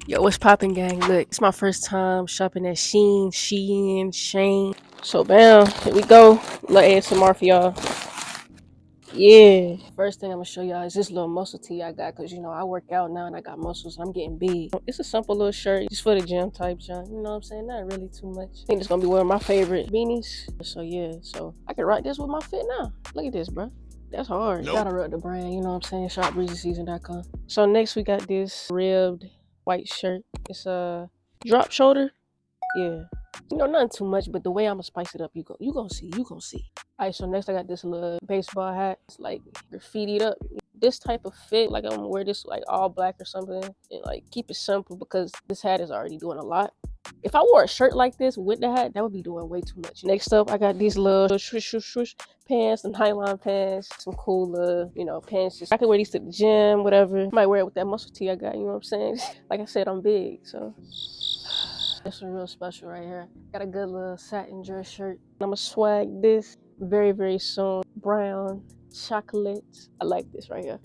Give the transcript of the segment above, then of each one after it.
Yo, what's poppin', gang? Look, it's my first time shopping at Shein. So, bam, here we go. Little ASMR for y'all. Yeah. First thing I'm gonna show y'all is this little muscle tee I got, cause you know I work out now and I got muscles and I'm getting big. It's a simple little shirt, just for the gym type junk. You know what I'm saying? Not really too much. I think it's gonna be one of my favorite beanies. So yeah, so I can rock this with my fit now. Look at this, bro. That's hard. Nope. Gotta rep the brand, you know what I'm saying? ShopBreezySeason.com. So next we got this ribbed white shirt. It's a drop shoulder. Yeah. You know, nothing too much, but the way I'ma spice it up, you gonna see. Alright, so next I got this little baseball hat. It's like graffitied up. This type of fit, like I'm gonna wear this like all black or something, and like keep it simple because this hat is already doing a lot. If I wore a shirt like this with the hat, that would be doing way too much. Next up, I got these little swoosh pants, some nylon pants, some cool pants. I can wear these to the gym, whatever. Might wear it with that muscle tee I got, you know what I'm saying? Like I said, I'm big, so. This is real special right here. Got a good little satin dress shirt. I'ma swag this very, very soon. Brown, chocolate. I like this right here.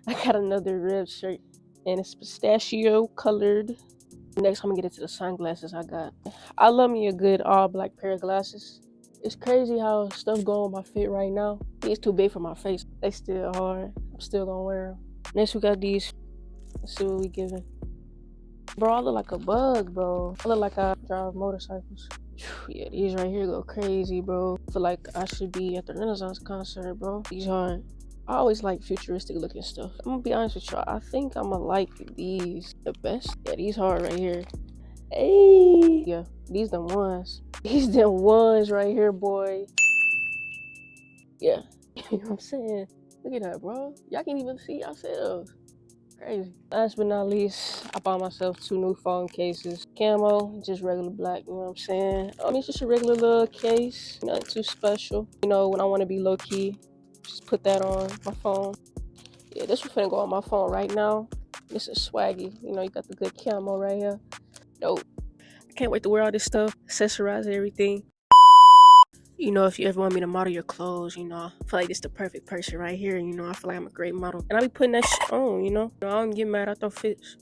I got another red shirt and it's pistachio colored. Next, I'm gonna get into the sunglasses I got. I love me a good all black pair of glasses. It's crazy how stuff going on my fit right now. It's too big for my face. They still hard. I'm still gonna wear them. Next, we got these. Let's see what we giving. Bro, I look like a bug, bro. I look like I drive motorcycles. Yeah, these right here go crazy, bro. I feel like I should be at the Renaissance concert, bro. These hard. I always like futuristic looking stuff. I'm gonna be honest with y'all. I think I'm gonna like these the best. Yeah, these hard right here. Hey, yeah, these them ones. These them ones right here, boy. Yeah, you know what I'm saying? Look at that, bro. Y'all can't even see yourselves. Crazy. Last but not least, I bought myself 2 new phone cases. Camo, just regular black, you know what I'm saying? I mean, it's just a regular little case, nothing too special. You know, when I want to be low key, just put that on my phone. Yeah, this one finna go on my phone right now. This is swaggy. You know, you got the good camo right here. Dope. I can't wait to wear all this stuff, accessorize everything. You know, if you ever want me to model your clothes, you know, I feel like this the perfect person right here. You know, I feel like I'm a great model. And I be putting that shit on, you know? I don't get mad, I throw fits.